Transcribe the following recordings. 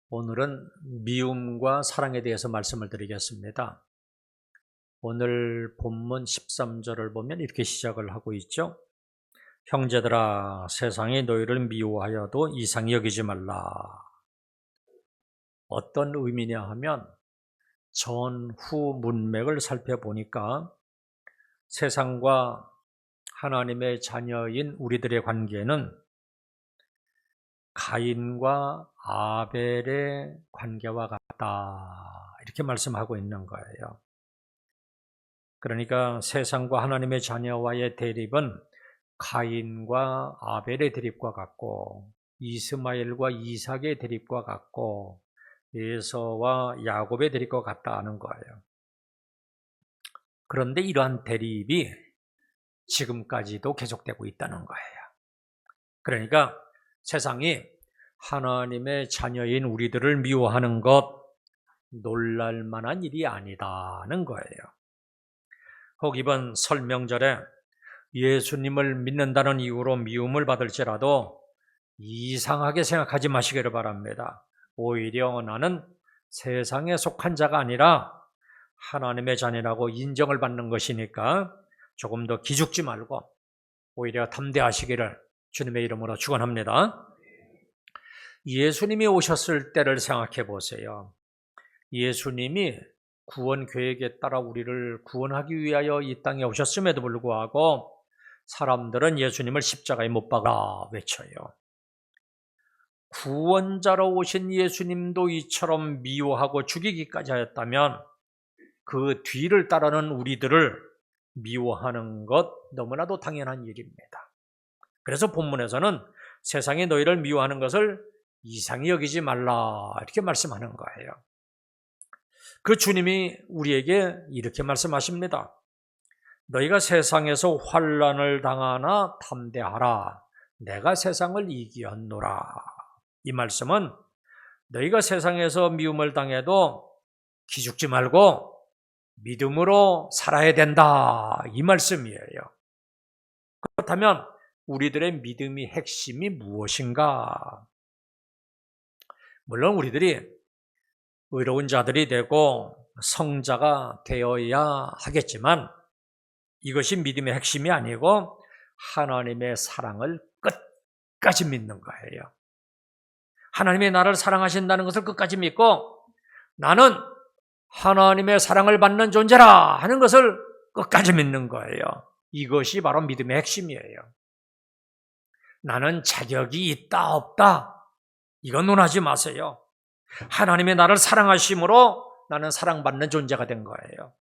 오늘은 미움과 사랑에 대해서 말씀을 드리겠습니다. 오늘 본문 13절을 보면 이렇게 시작을 하고 있죠. 형제들아, 세상이 너희를 미워하여도 이상히 여기지 말라. 어떤 의미냐 하면 전후 문맥을 살펴보니까 세상과 하나님의 자녀인 우리들의 관계는 가인과 아벨의 관계와 같다, 이렇게 말씀하고 있는 거예요. 그러니까 세상과 하나님의 자녀와의 대립은 가인과 아벨의 대립과 같고, 이스마엘과 이삭의 대립과 같고, 에서와 야곱의 대립과 같다는 거예요. 그런데 이러한 대립이 지금까지도 계속되고 있다는 거예요. 그러니까 세상이 하나님의 자녀인 우리들을 미워하는 것, 놀랄 만한 일이 아니다는 거예요. 혹 이번 설명절에 예수님을 믿는다는 이유로 미움을 받을지라도 이상하게 생각하지 마시기를 바랍니다. 오히려 나는 세상에 속한 자가 아니라 하나님의 자녀라고 인정을 받는 것이니까 조금 더 기죽지 말고 오히려 담대하시기를 주님의 이름으로 축원합니다. 예수님이 오셨을 때를 생각해 보세요. 예수님이 구원 계획에 따라 우리를 구원하기 위하여 이 땅에 오셨음에도 불구하고 사람들은 예수님을 십자가에 못 박아 외쳐요. 구원자로 오신 예수님도 이처럼 미워하고 죽이기까지 하였다면 그 뒤를 따르는 우리들을 미워하는 것 너무나도 당연한 일입니다. 그래서 본문에서는 세상이 너희를 미워하는 것을 이상히 여기지 말라, 이렇게 말씀하는 거예요. 그 주님이 우리에게 이렇게 말씀하십니다. 너희가 세상에서 환난을 당하나 담대하라. 내가 세상을 이기었노라. 이 말씀은 너희가 세상에서 미움을 당해도 기죽지 말고 믿음으로 살아야 된다, 이 말씀이에요. 그렇다면 우리들의 믿음의 핵심이 무엇인가? 물론 우리들이 의로운 자들이 되고 성자가 되어야 하겠지만 이것이 믿음의 핵심이 아니고 하나님의 사랑을 끝까지 믿는 거예요. 하나님이 나를 사랑하신다는 것을 끝까지 믿고 나는 하나님의 사랑을 받는 존재라 하는 것을 끝까지 믿는 거예요. 이것이 바로 믿음의 핵심이에요. 나는 자격이 있다 없다, 이건 논하지 마세요. 하나님의 나를 사랑하심으로 나는 사랑받는 존재가 된 거예요.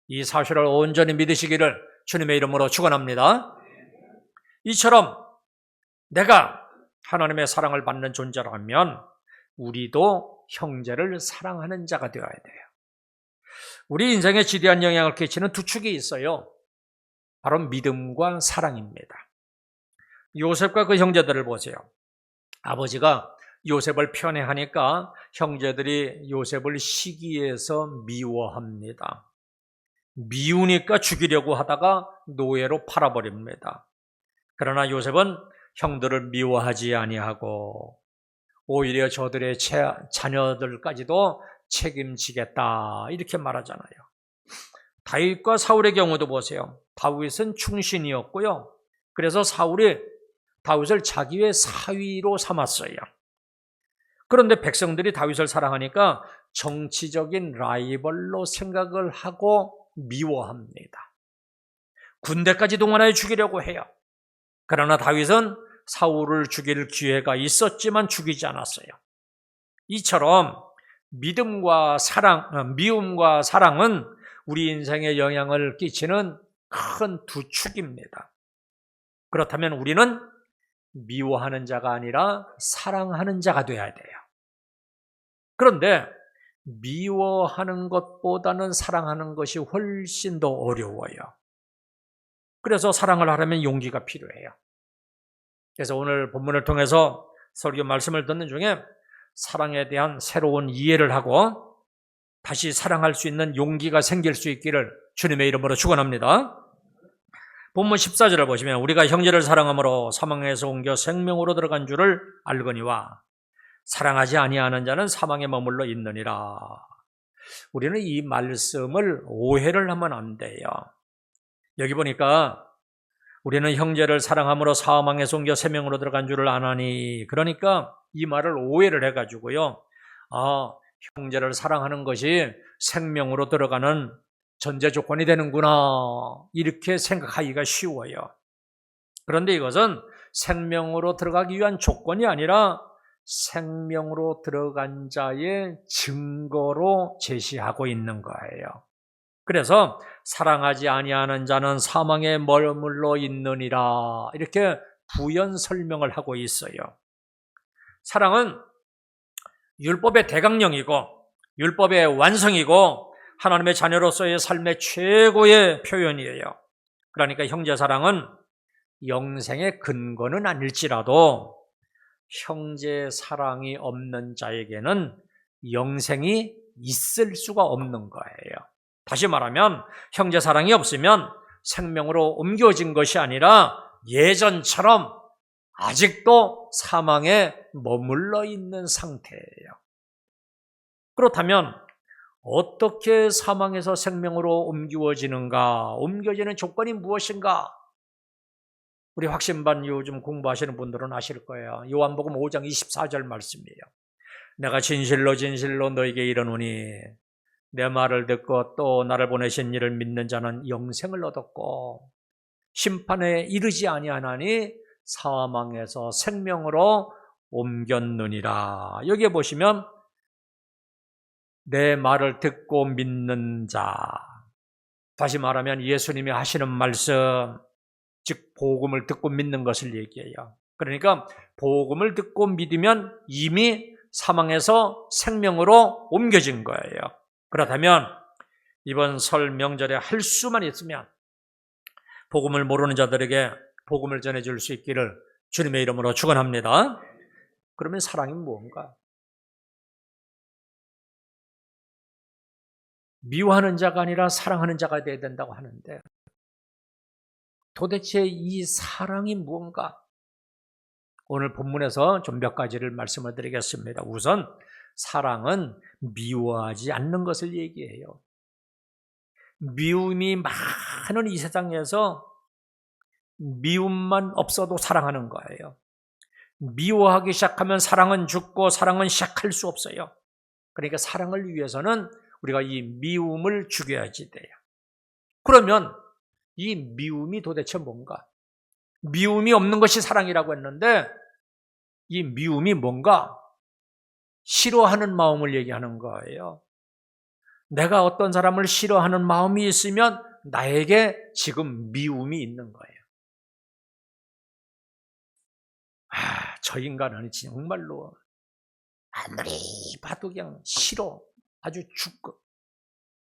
이 사실을 온전히 믿으시기를 주님의 이름으로 축원합니다. 이처럼 내가 하나님의 사랑을 받는 존재라면 우리도 형제를 사랑하는 자가 되어야 돼요. 우리 인생에 지대한 영향을 끼치는 두 축이 있어요. 바로 믿음과 사랑입니다. 요셉과 그 형제들을 보세요. 아버지가 요셉을 편애하니까 형제들이 요셉을 시기해서 미워합니다. 미우니까 죽이려고 하다가 노예로 팔아버립니다. 그러나 요셉은 형들을 미워하지 아니하고 오히려 저들의 자녀들까지도 책임지겠다, 이렇게 말하잖아요. 다윗과 사울의 경우도 보세요. 다윗은 충신이었고요. 그래서 사울이 다윗을 자기의 사위로 삼았어요. 그런데 백성들이 다윗을 사랑하니까 정치적인 라이벌로 생각을 하고 미워합니다. 군대까지 동원하여 죽이려고 해요. 그러나 다윗은 사울을 죽일 기회가 있었지만 죽이지 않았어요. 이처럼 미움과 사랑은 우리 인생에 영향을 끼치는 큰 두 축입니다. 그렇다면 우리는 미워하는 자가 아니라 사랑하는 자가 되어야 돼요. 그런데 미워하는 것보다는 사랑하는 것이 훨씬 더 어려워요. 그래서 사랑을 하려면 용기가 필요해요. 그래서 오늘 본문을 통해서 설교 말씀을 듣는 중에 사랑에 대한 새로운 이해를 하고 다시 사랑할 수 있는 용기가 생길 수 있기를 주님의 이름으로 축원합니다. 본문 14절을 보시면 우리가 형제를 사랑함으로 사망에서 옮겨 생명으로 들어간 줄을 알거니와 사랑하지 아니하는 자는 사망에 머물러 있느니라. 우리는 이 말씀을 오해를 하면 안 돼요. 여기 보니까 우리는 형제를 사랑함으로 사망에서 옮겨 생명으로 들어간 줄을 아나니, 그러니까 이 말을 오해를 해가지고요, 형제를 사랑하는 것이 생명으로 들어가는 전제 조건이 되는구나, 이렇게 생각하기가 쉬워요. 그런데 이것은 생명으로 들어가기 위한 조건이 아니라 생명으로 들어간 자의 증거로 제시하고 있는 거예요. 그래서 사랑하지 아니하는 자는 사망에 머물러 있느니라, 이렇게 부연 설명을 하고 있어요. 사랑은 율법의 대강령이고 율법의 완성이고 하나님의 자녀로서의 삶의 최고의 표현이에요. 그러니까 형제사랑은 영생의 근거는 아닐지라도 형제 사랑이 없는 자에게는 영생이 있을 수가 없는 거예요. 다시 말하면 형제 사랑이 없으면 생명으로 옮겨진 것이 아니라 예전처럼 아직도 사망에 머물러 있는 상태예요. 그렇다면 어떻게 사망에서 생명으로 옮겨지는가? 옮겨지는 조건이 무엇인가? 우리 확신반 요즘 공부하시는 분들은 아실 거예요. 요한복음 5장 24절 말씀이에요. 내가 진실로 진실로 너에게 이르노니 내 말을 듣고 또 나를 보내신 이를 믿는 자는 영생을 얻었고 심판에 이르지 아니하나니 사망에서 생명으로 옮겼느니라. 여기에 보시면 내 말을 듣고 믿는 자, 다시 말하면 예수님이 하시는 말씀, 즉 복음을 듣고 믿는 것을 얘기해요. 그러니까 복음을 듣고 믿으면 이미 사망에서 생명으로 옮겨진 거예요. 그렇다면 이번 설 명절에 할 수만 있으면 복음을 모르는 자들에게 복음을 전해줄 수 있기를 주님의 이름으로 축원합니다. 그러면 사랑이 무엇인가? 미워하는 자가 아니라 사랑하는 자가 되어야 된다고 하는데 도대체 이 사랑이 무언가? 오늘 본문에서 좀 몇 가지를 말씀을 드리겠습니다. 우선 사랑은 미워하지 않는 것을 얘기해요. 미움이 많은 이 세상에서 미움만 없어도 사랑하는 거예요. 미워하기 시작하면 사랑은 죽고 사랑은 시작할 수 없어요. 그러니까 사랑을 위해서는 우리가 이 미움을 죽여야지 돼요. 그러면 이 미움이 도대체 뭔가? 미움이 없는 것이 사랑이라고 했는데 이 미움이 뭔가? 싫어하는 마음을 얘기하는 거예요. 내가 어떤 사람을 싫어하는 마음이 있으면 나에게 지금 미움이 있는 거예요. 저 인간은 정말로 아무리 봐도 그냥 싫어, 아주 죽고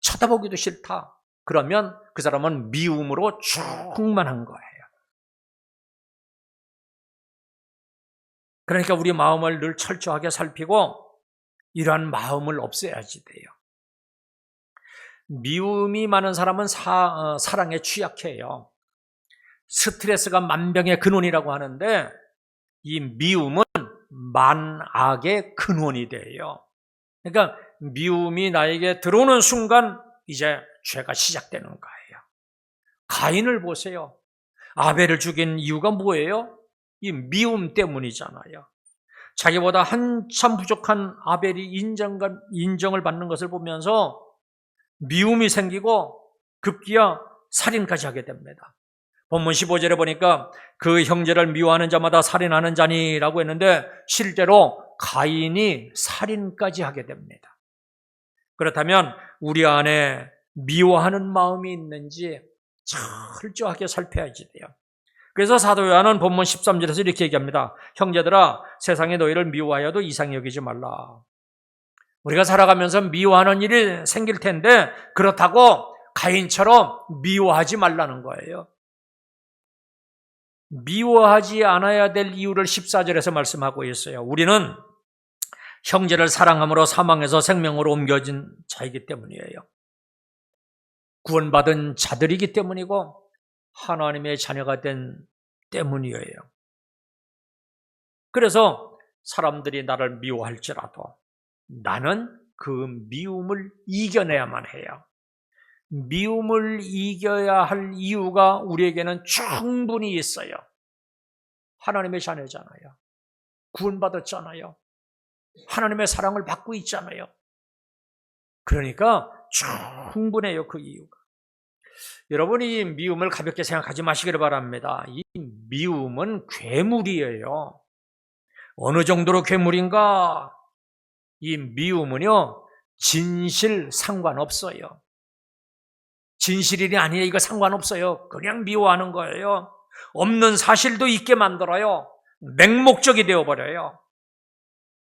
쳐다보기도 싫다. 그러면 그 사람은 미움으로 충만한 거예요. 그러니까 우리 마음을 늘 철저하게 살피고 이러한 마음을 없애야지 돼요. 미움이 많은 사람은 사랑에 취약해요. 스트레스가 만병의 근원이라고 하는데 이 미움은 만악의 근원이 돼요. 그러니까 미움이 나에게 들어오는 순간 이제 죄가 시작되는 거예요. 가인을 보세요. 아벨을 죽인 이유가 뭐예요? 이 미움 때문이잖아요. 자기보다 한참 부족한 아벨이 인정을 받는 것을 보면서 미움이 생기고 급기야 살인까지 하게 됩니다. 본문 15절에 보니까 그 형제를 미워하는 자마다 살인하는 자니라고 했는데 실제로 가인이 살인까지 하게 됩니다. 그렇다면 우리 안에 미워하는 마음이 있는지 철저하게 살펴야지 돼요. 그래서 사도 요한은 본문 13절에서 이렇게 얘기합니다. 형제들아, 세상에 너희를 미워하여도 이상히 여기지 말라. 우리가 살아가면서 미워하는 일이 생길 텐데 그렇다고 가인처럼 미워하지 말라는 거예요. 미워하지 않아야 될 이유를 14절에서 말씀하고 있어요. 우리는 형제를 사랑함으로 사망에서 생명으로 옮겨진 자이기 때문이에요. 구원받은 자들이기 때문이고 하나님의 자녀가 된 때문이에요. 그래서 사람들이 나를 미워할지라도 나는 그 미움을 이겨내야만 해요. 미움을 이겨야 할 이유가 우리에게는 충분히 있어요. 하나님의 자녀잖아요. 구원받았잖아요. 하나님의 사랑을 받고 있잖아요. 그러니까 충분해요, 그 이유가. 여러분이 미움을 가볍게 생각하지 마시기를 바랍니다. 이 미움은 괴물이에요. 어느 정도로 괴물인가? 이 미움은요, 진실 상관없어요. 진실이 아니에요. 이거 상관없어요. 그냥 미워하는 거예요. 없는 사실도 있게 만들어요. 맹목적이 되어버려요.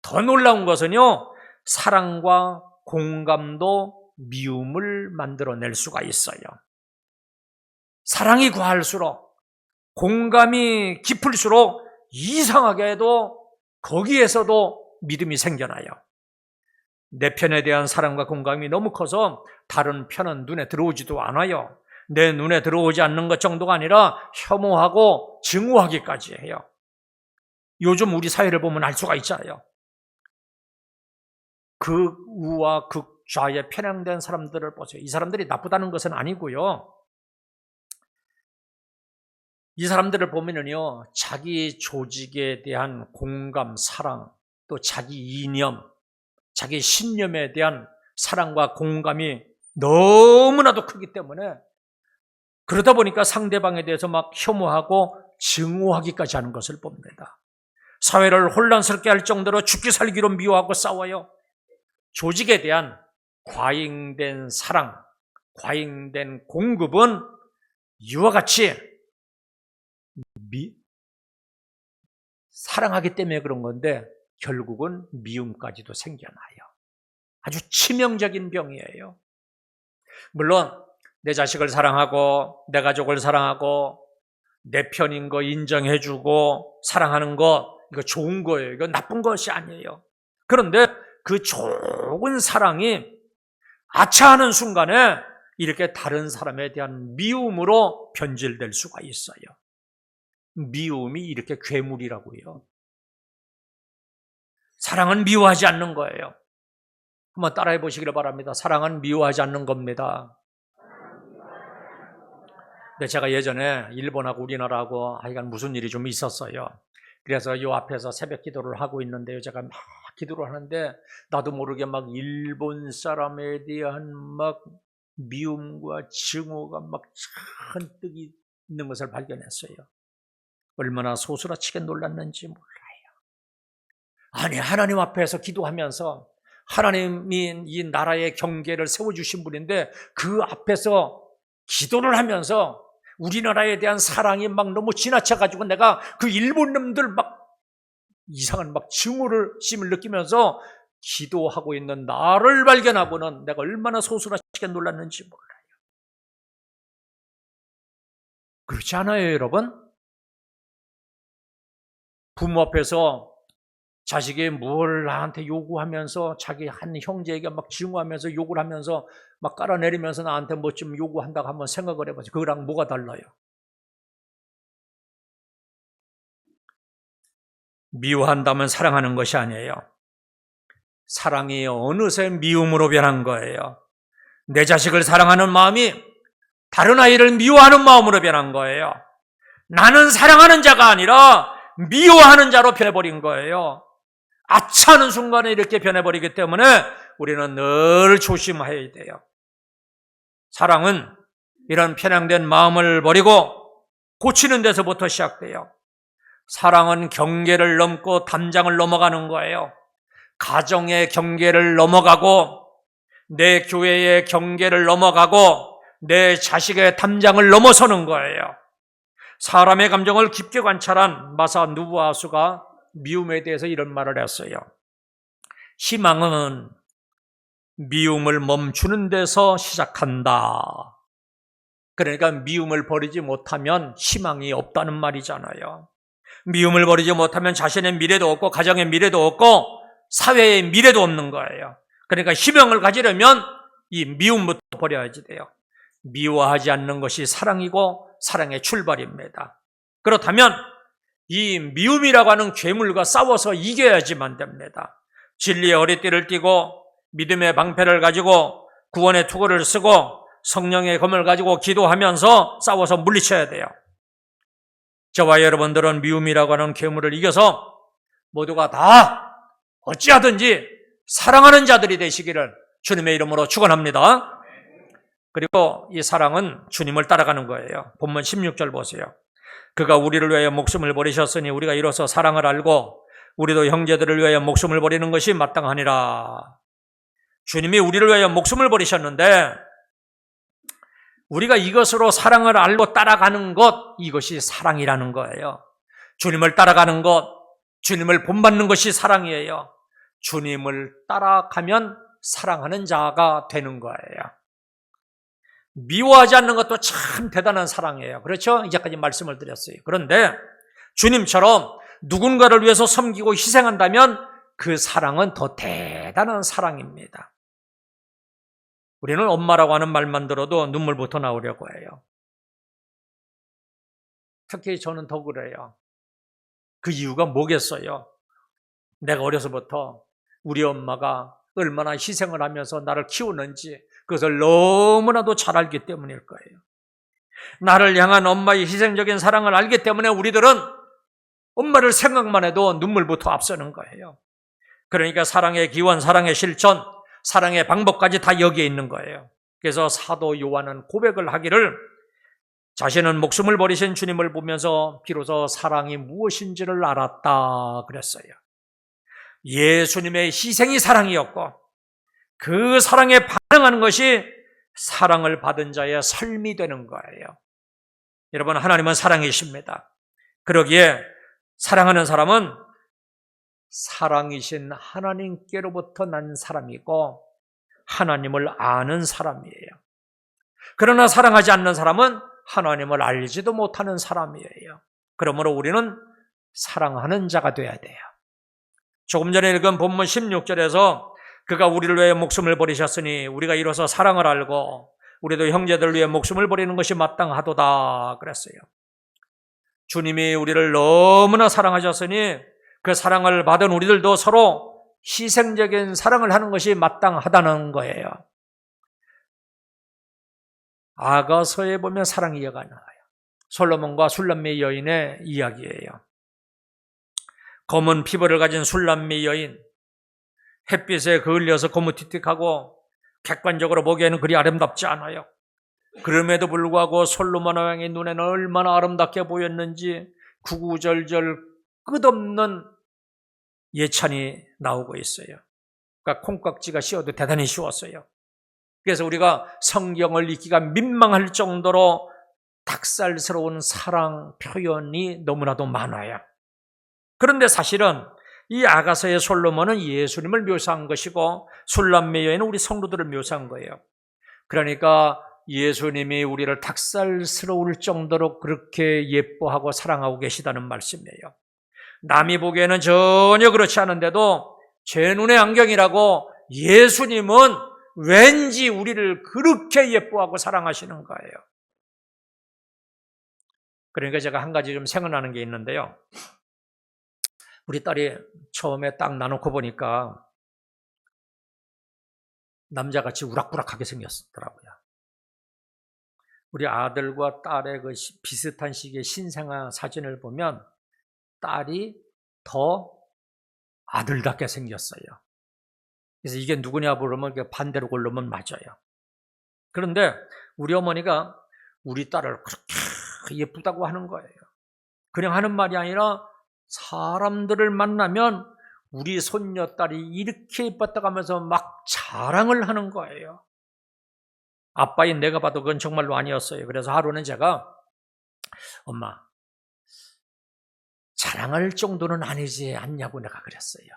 더 놀라운 것은요, 사랑과 공감도 미움을 만들어낼 수가 있어요. 사랑이 과할수록, 공감이 깊을수록 이상하게도 거기에서도 믿음이 생겨나요. 내 편에 대한 사랑과 공감이 너무 커서 다른 편은 눈에 들어오지도 않아요. 내 눈에 들어오지 않는 것 정도가 아니라 혐오하고 증오하기까지 해요. 요즘 우리 사회를 보면 알 수가 있잖아요. 극우와 극좌에 편향된 사람들을 보세요. 이 사람들이 나쁘다는 것은 아니고요. 이 사람들을 보면은요, 자기 조직에 대한 공감, 사랑, 또 자기 이념, 자기 신념에 대한 사랑과 공감이 너무나도 크기 때문에 그러다 보니까 상대방에 대해서 막 혐오하고 증오하기까지 하는 것을 봅니다. 사회를 혼란스럽게 할 정도로 죽기 살기로 미워하고 싸워요. 조직에 대한 과잉된 사랑, 과잉된 공급은 이와 같이 사랑하기 때문에 그런 건데 결국은 미움까지도 생겨나요. 아주 치명적인 병이에요. 물론 내 자식을 사랑하고 내 가족을 사랑하고 내 편인 거 인정해주고 사랑하는 거, 이거 좋은 거예요. 이거 나쁜 것이 아니에요. 그런데 그 좋은 사랑이 아차하는 순간에 이렇게 다른 사람에 대한 미움으로 변질될 수가 있어요. 미움이 이렇게 괴물이라고요. 사랑은 미워하지 않는 거예요. 한번 따라해 보시기를 바랍니다. 사랑은 미워하지 않는 겁니다. 근데 제가 예전에 일본하고 우리나라하고 하여간 무슨 일이 좀 있었어요. 그래서 요 앞에서 새벽 기도를 하고 있는데요. 제가 막 기도를 하는데 나도 모르게 막 일본 사람에 대한 막 미움과 증오가 막 잔뜩 있는 것을 발견했어요. 얼마나 소스라치게 놀랐는지 몰라요. 아니, 하나님 앞에서 기도하면서 하나님이 이 나라의 경계를 세워주신 분인데 그 앞에서 기도를 하면서 우리나라에 대한 사랑이 막 너무 지나쳐가지고 내가 그 일본 놈들 막 이상한 막 증오를 심을 느끼면서 기도하고 있는 나를 발견하고는 내가 얼마나 소스라치게 놀랐는지 몰라요. 그렇지 않아요, 여러분? 부모 앞에서 자식이 뭘 나한테 요구하면서 자기 한 형제에게 막 증오하면서 욕을 하면서 막 깔아내리면서 나한테 뭐 좀 요구한다고 한번 생각을 해보세요. 그거랑 뭐가 달라요? 미워한다면 사랑하는 것이 아니에요. 사랑이 어느새 미움으로 변한 거예요. 내 자식을 사랑하는 마음이 다른 아이를 미워하는 마음으로 변한 거예요. 나는 사랑하는 자가 아니라 미워하는 자로 변해버린 거예요. 아차하는 순간에 이렇게 변해버리기 때문에 우리는 늘 조심해야 돼요. 사랑은 이런 편향된 마음을 버리고 고치는 데서부터 시작돼요. 사랑은 경계를 넘고 담장을 넘어가는 거예요. 가정의 경계를 넘어가고 내 교회의 경계를 넘어가고 내 자식의 담장을 넘어서는 거예요. 사람의 감정을 깊게 관찰한 마사 누부아수가 미움에 대해서 이런 말을 했어요. 희망은 미움을 멈추는 데서 시작한다. 그러니까 미움을 버리지 못하면 희망이 없다는 말이잖아요. 미움을 버리지 못하면 자신의 미래도 없고 가정의 미래도 없고 사회의 미래도 없는 거예요. 그러니까 희망을 가지려면 이 미움부터 버려야지 돼요. 미워하지 않는 것이 사랑이고 사랑의 출발입니다. 그렇다면 이 미움이라고 하는 괴물과 싸워서 이겨야지만 됩니다. 진리의 허리띠를 띠고 믿음의 방패를 가지고 구원의 투구를 쓰고 성령의 검을 가지고 기도하면서 싸워서 물리쳐야 돼요. 저와 여러분들은 미움이라고 하는 괴물을 이겨서 모두가 다 어찌하든지 사랑하는 자들이 되시기를 주님의 이름으로 축원합니다. 그리고 이 사랑은 주님을 따라가는 거예요. 본문 16절 보세요. 그가 우리를 위하여 목숨을 버리셨으니 우리가 이로써 사랑을 알고 우리도 형제들을 위하여 목숨을 버리는 것이 마땅하니라. 주님이 우리를 위하여 목숨을 버리셨는데 우리가 이것으로 사랑을 알고 따라가는 것, 이것이 사랑이라는 거예요. 주님을 따라가는 것, 주님을 본받는 것이 사랑이에요. 주님을 따라가면 사랑하는 자가 되는 거예요. 미워하지 않는 것도 참 대단한 사랑이에요. 그렇죠? 이제까지 말씀을 드렸어요. 그런데 주님처럼 누군가를 위해서 섬기고 희생한다면 그 사랑은 더 대단한 사랑입니다. 우리는 엄마라고 하는 말만 들어도 눈물부터 나오려고 해요. 특히 저는 더 그래요. 그 이유가 뭐겠어요? 내가 어려서부터 우리 엄마가 얼마나 희생을 하면서 나를 키우는지 그것을 너무나도 잘 알기 때문일 거예요. 나를 향한 엄마의 희생적인 사랑을 알기 때문에 우리들은 엄마를 생각만 해도 눈물부터 앞서는 거예요. 그러니까 사랑의 기원, 사랑의 실천, 사랑의 방법까지 다 여기에 있는 거예요. 그래서 사도 요한은 고백을 하기를 자신은 목숨을 버리신 주님을 보면서 비로소 사랑이 무엇인지를 알았다 그랬어요. 예수님의 희생이 사랑이었고 그 사랑에 반응하는 것이 사랑을 받은 자의 삶이 되는 거예요. 여러분, 하나님은 사랑이십니다. 그러기에 사랑하는 사람은 사랑이신 하나님께로부터 난 사람이고 하나님을 아는 사람이에요. 그러나 사랑하지 않는 사람은 하나님을 알지도 못하는 사람이에요. 그러므로 우리는 사랑하는 자가 돼야 돼요. 조금 전에 읽은 본문 16절에서 그가 우리를 위해 목숨을 버리셨으니 우리가 이로써 사랑을 알고 우리도 형제들을 위해 목숨을 버리는 것이 마땅하도다 그랬어요. 주님이 우리를 너무나 사랑하셨으니 그 사랑을 받은 우리들도 서로 희생적인 사랑을 하는 것이 마땅하다는 거예요. 아가서에 보면 사랑 이야기가 나와요. 솔로몬과 술람미 여인의 이야기예요. 검은 피부를 가진 술람미 여인, 햇빛에 그을려서 거무튀틱하고 객관적으로 보기에는 그리 아름답지 않아요. 그럼에도 불구하고 솔로몬 왕의 눈에는 얼마나 아름답게 보였는지 구구절절 끝없는 예찬이 나오고 있어요. 그러니까 콩깍지가 씌워도 대단히 쉬웠어요. 그래서 우리가 성경을 읽기가 민망할 정도로 닭살스러운 사랑 표현이 너무나도 많아요. 그런데 사실은 이 아가서의 솔로몬은 예수님을 묘사한 것이고 술람미 여인은 우리 성도들을 묘사한 거예요. 그러니까 예수님이 우리를 닭살스러울 정도로 그렇게 예뻐하고 사랑하고 계시다는 말씀이에요. 남이 보기에는 전혀 그렇지 않은데도 제 눈의 안경이라고 예수님은 왠지 우리를 그렇게 예뻐하고 사랑하시는 거예요. 그러니까 제가 한 가지 좀 생각나는 게 있는데요. 우리 딸이 처음에 딱 나놓고 보니까 남자같이 우락부락하게 생겼더라고요. 우리 아들과 딸의 그 비슷한 시기의 신생아 사진을 보면 딸이 더 아들답게 생겼어요. 그래서 이게 누구냐 물으면 반대로 고르면 맞아요. 그런데 우리 어머니가 우리 딸을 그렇게 예쁘다고 하는 거예요. 그냥 하는 말이 아니라 사람들을 만나면 우리 손녀딸이 이렇게 예뻤다고 하면서 막 자랑을 하는 거예요. 아빠인 내가 봐도 그건 정말로 아니었어요. 그래서 하루는 제가 엄마 자랑할 정도는 아니지 않냐고 내가 그랬어요.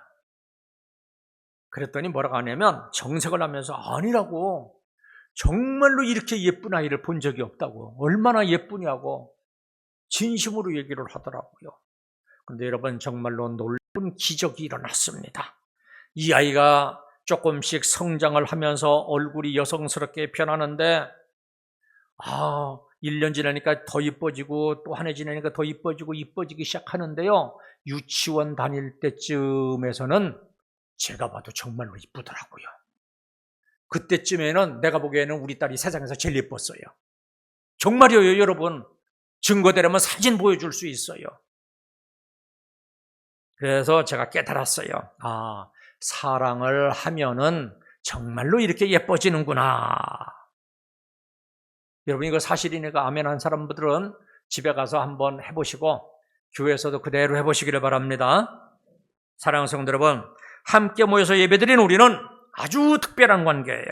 그랬더니 뭐라고 하냐면 정색을 하면서 아니라고, 정말로 이렇게 예쁜 아이를 본 적이 없다고, 얼마나 예쁘냐고 진심으로 얘기를 하더라고요. 그런데 여러분, 정말로 놀라운 기적이 일어났습니다. 이 아이가 조금씩 성장을 하면서 얼굴이 여성스럽게 변하는데 1년 지나니까 더 이뻐지고 또 한 해 지나니까 더 이뻐지기 시작하는데요. 유치원 다닐 때쯤에서는 제가 봐도 정말로 이쁘더라고요. 그때쯤에는 내가 보기에는 우리 딸이 세상에서 제일 예뻤어요. 정말이에요, 여러분. 증거되려면 사진 보여줄 수 있어요. 그래서 제가 깨달았어요. 아, 사랑을 하면은 정말로 이렇게 예뻐지는구나. 여러분, 이거 사실이니까 아멘 한 사람들은 집에 가서 한번 해보시고 교회에서도 그대로 해보시기를 바랍니다. 사랑하는 성도 여러분, 함께 모여서 예배드린 우리는 아주 특별한 관계예요.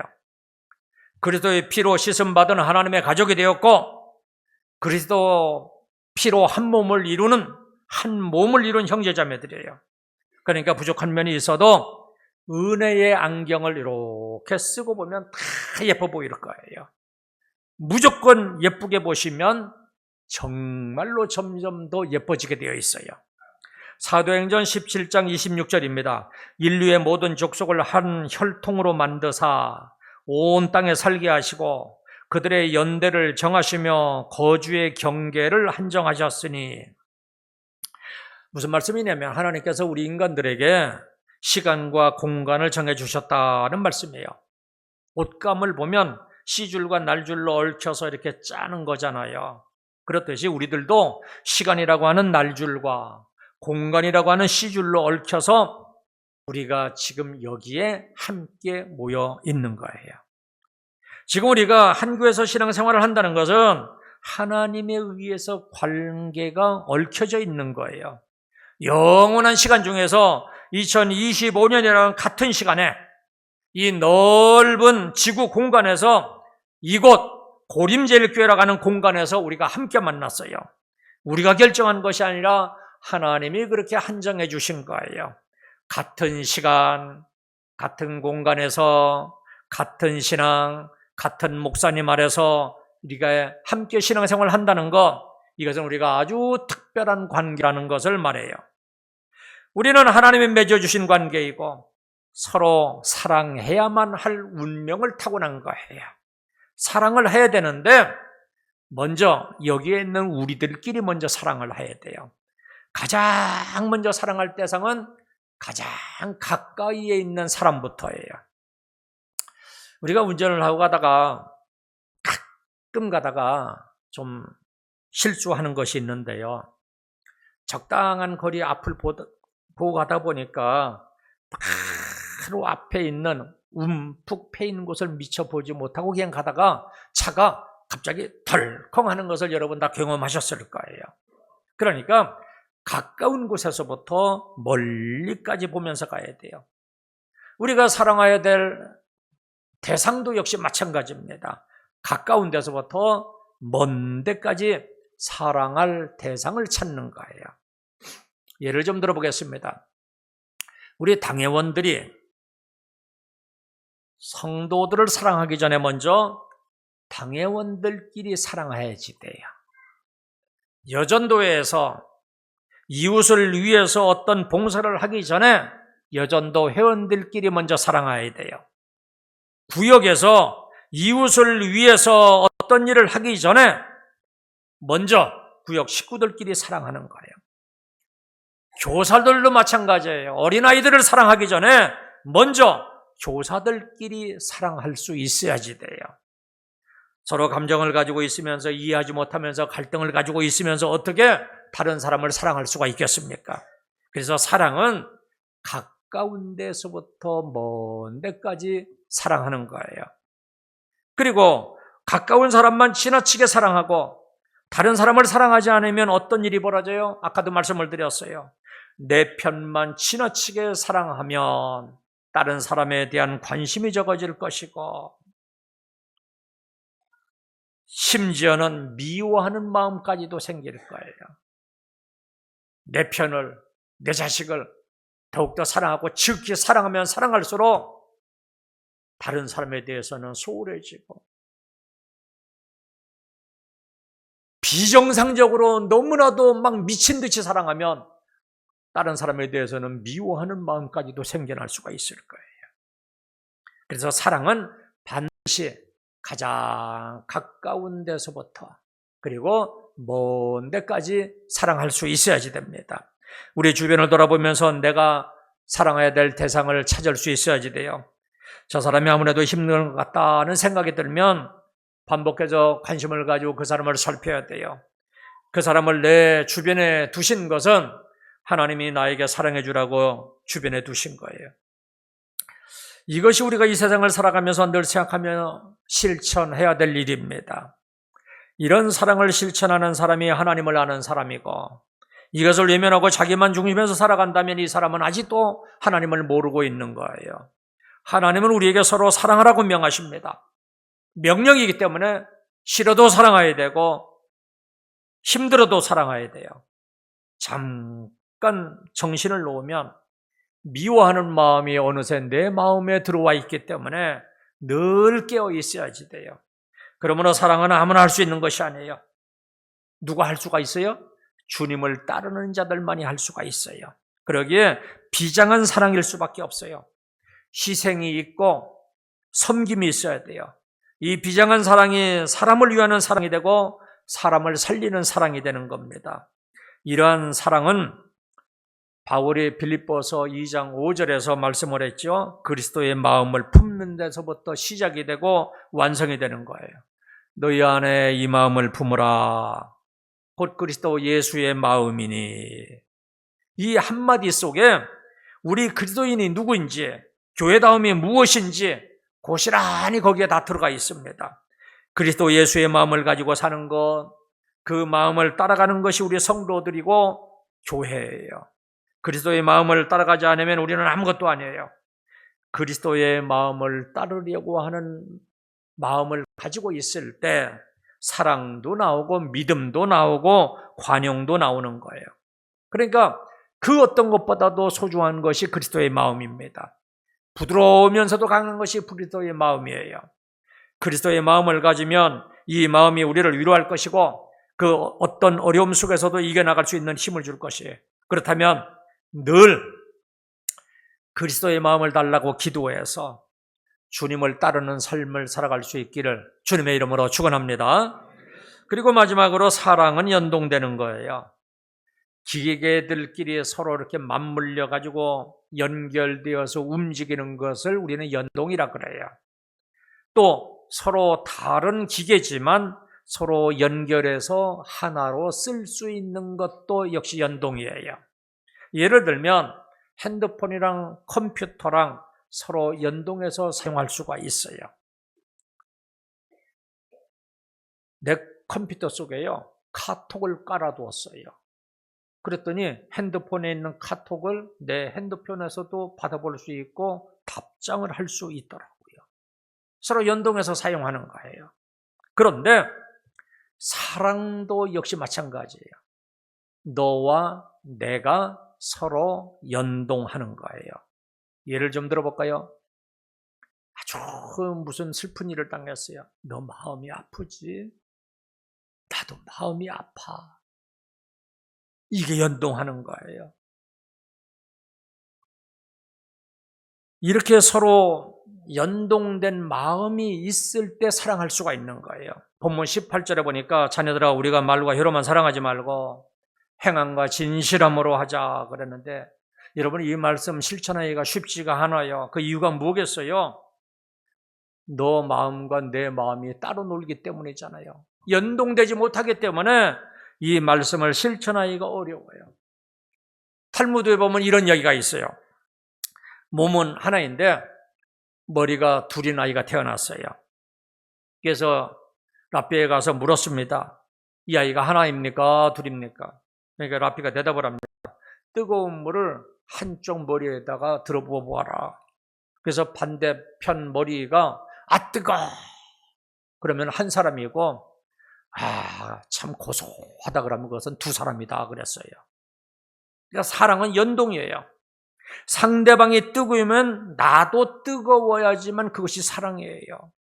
그리스도의 피로 씻음받은 하나님의 가족이 되었고, 그리스도 피로 한 몸을 이루는 형제자매들이에요. 그러니까 부족한 면이 있어도 은혜의 안경을 이렇게 쓰고 보면 다 예뻐 보일 거예요. 무조건 예쁘게 보시면 정말로 점점 더 예뻐지게 되어 있어요. 사도행전 17장 26절입니다. 인류의 모든 족속을 한 혈통으로 만드사 온 땅에 살게 하시고 그들의 연대를 정하시며 거주의 경계를 한정하셨으니, 무슨 말씀이냐면 하나님께서 우리 인간들에게 시간과 공간을 정해주셨다는 말씀이에요. 옷감을 보면 시줄과 날줄로 얽혀서 이렇게 짜는 거잖아요. 그렇듯이 우리들도 시간이라고 하는 날줄과 공간이라고 하는 시줄로 얽혀서 우리가 지금 여기에 함께 모여 있는 거예요. 지금 우리가 한교에서 신앙생활을 한다는 것은 하나님에 의해서 관계가 얽혀져 있는 거예요. 영원한 시간 중에서 2025년이라는 같은 시간에 이 넓은 지구 공간에서 이곳 고림제일교회라고 하는 공간에서 우리가 함께 만났어요. 우리가 결정한 것이 아니라 하나님이 그렇게 한정해 주신 거예요. 같은 시간, 같은 공간에서 같은 신앙, 같은 목사님 아래서 우리가 함께 신앙생활을 한다는 것, 이것은 우리가 아주 특별한 관계라는 것을 말해요. 우리는 하나님이 맺어주신 관계이고 서로 사랑해야만 할 운명을 타고난 거예요. 사랑을 해야 되는데 먼저 여기에 있는 우리들끼리 먼저 사랑을 해야 돼요. 가장 먼저 사랑할 대상은 가장 가까이에 있는 사람부터예요. 우리가 운전을 하고 가다가 가끔 가다가 좀 실수하는 것이 있는데요. 적당한 거리 앞을 보고 가다 보니까 바로 앞에 있는 움푹 패인 곳을 미처 보지 못하고 그냥 가다가 차가 갑자기 덜컹 하는 것을 여러분 다 경험하셨을 거예요. 그러니까 가까운 곳에서부터 멀리까지 보면서 가야 돼요. 우리가 사랑해야 될 대상도 역시 마찬가지입니다. 가까운 데서부터 먼 데까지 사랑할 대상을 찾는 거예요. 예를 좀 들어보겠습니다. 우리 당회원들이 성도들을 사랑하기 전에 먼저 당회원들끼리 사랑해야지 돼요. 여전도회에서 이웃을 위해서 어떤 봉사를 하기 전에 여전도 회원들끼리 먼저 사랑해야 돼요. 구역에서 이웃을 위해서 어떤 일을 하기 전에 먼저 구역 식구들끼리 사랑하는 거예요. 교사들도 마찬가지예요. 어린아이들을 사랑하기 전에 먼저 교사들끼리 사랑할 수 있어야지 돼요. 서로 감정을 가지고 있으면서 이해하지 못하면서 갈등을 가지고 있으면서 어떻게 다른 사람을 사랑할 수가 있겠습니까? 그래서 사랑은 가까운 데서부터 먼 데까지 사랑하는 거예요. 그리고 가까운 사람만 지나치게 사랑하고 다른 사람을 사랑하지 않으면 어떤 일이 벌어져요? 아까도 말씀을 드렸어요. 내 편만 지나치게 사랑하면 다른 사람에 대한 관심이 적어질 것이고 심지어는 미워하는 마음까지도 생길 거예요. 내 편을, 내 자식을 더욱더 사랑하고 지극히 사랑하면 사랑할수록 다른 사람에 대해서는 소홀해지고 비정상적으로 너무나도 막 미친 듯이 사랑하면 다른 사람에 대해서는 미워하는 마음까지도 생겨날 수가 있을 거예요. 그래서 사랑은 반드시 가장 가까운 데서부터 그리고 먼 데까지 사랑할 수 있어야지 됩니다. 우리 주변을 돌아보면서 내가 사랑해야 될 대상을 찾을 수 있어야지 돼요. 저 사람이 아무래도 힘든 것 같다는 생각이 들면 반복해서 관심을 가지고 그 사람을 살펴야 돼요. 그 사람을 내 주변에 두신 것은 하나님이 나에게 사랑해 주라고 주변에 두신 거예요. 이것이 우리가 이 세상을 살아가면서 늘 생각하며 실천해야 될 일입니다. 이런 사랑을 실천하는 사람이 하나님을 아는 사람이고, 이것을 외면하고 자기만 중심에서 살아간다면 이 사람은 아직도 하나님을 모르고 있는 거예요. 하나님은 우리에게 서로 사랑하라고 명하십니다. 명령이기 때문에 싫어도 사랑해야 되고 힘들어도 사랑해야 돼요. 잠깐 정신을 놓으면 미워하는 마음이 어느새 내 마음에 들어와 있기 때문에 늘 깨어 있어야지 돼요. 그러므로 사랑은 아무나 할 수 있는 것이 아니에요. 누가 할 수가 있어요? 주님을 따르는 자들만이 할 수가 있어요. 그러기에 비장한 사랑일 수밖에 없어요. 희생이 있고 섬김이 있어야 돼요. 이 비장한 사랑이 사람을 위하는 사랑이 되고 사람을 살리는 사랑이 되는 겁니다. 이러한 사랑은 바울이 빌립보서 2장 5절에서 말씀을 했죠. 그리스도의 마음을 품는 데서부터 시작이 되고 완성이 되는 거예요. 너희 안에 이 마음을 품으라. 곧 그리스도 예수의 마음이니. 이 한마디 속에 우리 그리스도인이 누구인지, 교회다움이 무엇인지 고스란히 거기에 다 들어가 있습니다. 그리스도 예수의 마음을 가지고 사는 것, 그 마음을 따라가는 것이 우리 성도들이고 교회예요. 그리스도의 마음을 따라가지 않으면 우리는 아무것도 아니에요. 그리스도의 마음을 따르려고 하는 마음을 가지고 있을 때 사랑도 나오고 믿음도 나오고 관용도 나오는 거예요. 그러니까 그 어떤 것보다도 소중한 것이 그리스도의 마음입니다. 부드러우면서도 강한 것이 그리스도의 마음이에요. 그리스도의 마음을 가지면 이 마음이 우리를 위로할 것이고 그 어떤 어려움 속에서도 이겨나갈 수 있는 힘을 줄 것이에요. 그렇다면 늘 그리스도의 마음을 달라고 기도해서 주님을 따르는 삶을 살아갈 수 있기를 주님의 이름으로 축원합니다. 그리고 마지막으로 사랑은 연동되는 거예요. 기계들끼리 서로 이렇게 맞물려 가지고 연결되어서 움직이는 것을 우리는 연동이라 그래요. 또 서로 다른 기계지만 서로 연결해서 하나로 쓸 수 있는 것도 역시 연동이에요. 예를 들면 핸드폰이랑 컴퓨터랑 서로 연동해서 사용할 수가 있어요. 내 컴퓨터 속에요, 카톡을 깔아두었어요. 그랬더니 핸드폰에 있는 카톡을 내 핸드폰에서도 받아볼 수 있고 답장을 할 수 있더라고요. 서로 연동해서 사용하는 거예요. 그런데 사랑도 역시 마찬가지예요. 너와 내가 서로 연동하는 거예요. 예를 좀 들어볼까요? 아주 무슨 슬픈 일을 당했어요. 너 마음이 아프지? 나도 마음이 아파. 이게 연동하는 거예요. 이렇게 서로 연동된 마음이 있을 때 사랑할 수가 있는 거예요. 본문 18절에 보니까 자녀들아 우리가 말과 혀로만 사랑하지 말고 행함과 진실함으로 하자 그랬는데 여러분 이 말씀 실천하기가 쉽지가 않아요. 그 이유가 뭐겠어요? 너 마음과 내 마음이 따로 놀기 때문이잖아요. 연동되지 못하기 때문에 이 말씀을 실천하기가 어려워요. 탈무드에 보면 이런 이야기가 있어요. 몸은 하나인데 머리가 둘인 아이가 태어났어요. 그래서 랍비에 가서 물었습니다. 이 아이가 하나입니까? 둘입니까? 그러니까 랍비가 대답을 합니다. 뜨거운 물을 한쪽 머리에다가 들어부어 보아라. 그래서 반대편 머리가 뜨거! 그러면 한 사람이고 참 고소하다 그러면 그것은 두 사람이다 그랬어요. 그러니까 사랑은 연동이에요. 상대방이 뜨거우면 나도 뜨거워야지만 그것이 사랑이에요.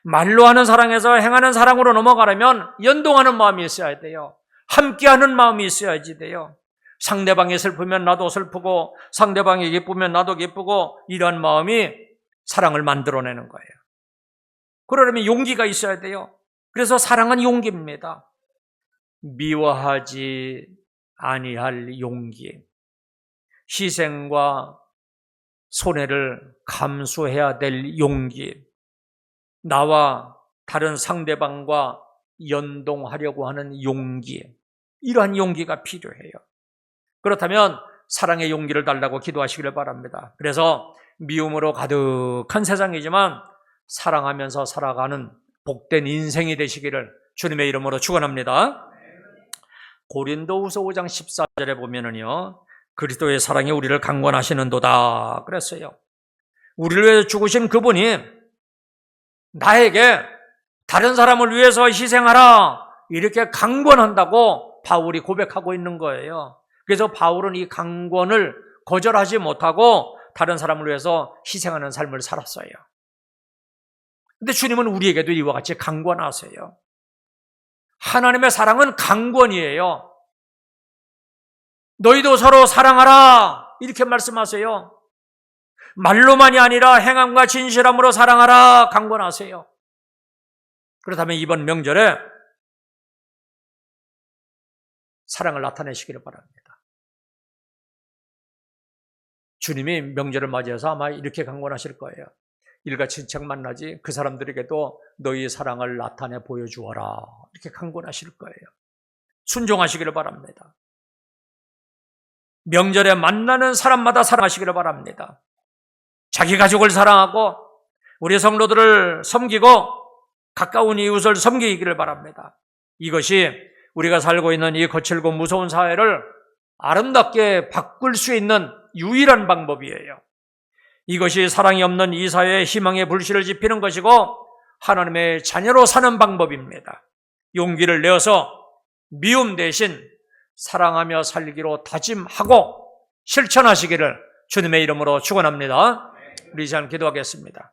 말로 하는 사랑에서 행하는 사랑으로 넘어가려면 연동하는 마음이 있어야 돼요. 함께하는 마음이 있어야지 돼요. 상대방이 슬프면 나도 슬프고 상대방이 기쁘면 나도 기쁘고 이런 마음이 사랑을 만들어내는 거예요. 그러려면 용기가 있어야 돼요. 그래서 사랑은 용기입니다. 미워하지 아니할 용기, 희생과 손해를 감수해야 될 용기, 나와 다른 상대방과 연동하려고 하는 용기, 이러한 용기가 필요해요. 그렇다면 사랑의 용기를 달라고 기도하시기를 바랍니다. 그래서 미움으로 가득한 세상이지만 사랑하면서 살아가는 복된 인생이 되시기를 주님의 이름으로 축원합니다. 고린도후서 5장 14절에 보면은요, 그리스도의 사랑이 우리를 강권하시는도다 그랬어요. 우리를 위해 죽으신 그분이 나에게 다른 사람을 위해서 희생하라 이렇게 강권한다고 바울이 고백하고 있는 거예요. 그래서 바울은 이 강권을 거절하지 못하고 다른 사람을 위해서 희생하는 삶을 살았어요. 근데 주님은 우리에게도 이와 같이 강권하세요. 하나님의 사랑은 강권이에요. 너희도 서로 사랑하라 이렇게 말씀하세요. 말로만이 아니라 행함과 진실함으로 사랑하라 강권하세요. 그렇다면 이번 명절에 사랑을 나타내시기를 바랍니다. 주님이 명절을 맞이해서 아마 이렇게 강권하실 거예요. 일가친척 만나지 그 사람들에게도 너희의 사랑을 나타내 보여주어라 이렇게 강권하실 거예요. 순종하시기를 바랍니다. 명절에 만나는 사람마다 사랑하시기를 바랍니다. 자기 가족을 사랑하고 우리 성도들을 섬기고 가까운 이웃을 섬기기를 바랍니다. 이것이 우리가 살고 있는 이 거칠고 무서운 사회를 아름답게 바꿀 수 있는 유일한 방법이에요. 이것이 사랑이 없는 이 사회에 희망의 불씨를 지피는 것이고 하나님의 자녀로 사는 방법입니다. 용기를 내어서 미움 대신 사랑하며 살기로 다짐하고 실천하시기를 주님의 이름으로 축원합니다. 우리 이 시간 기도하겠습니다.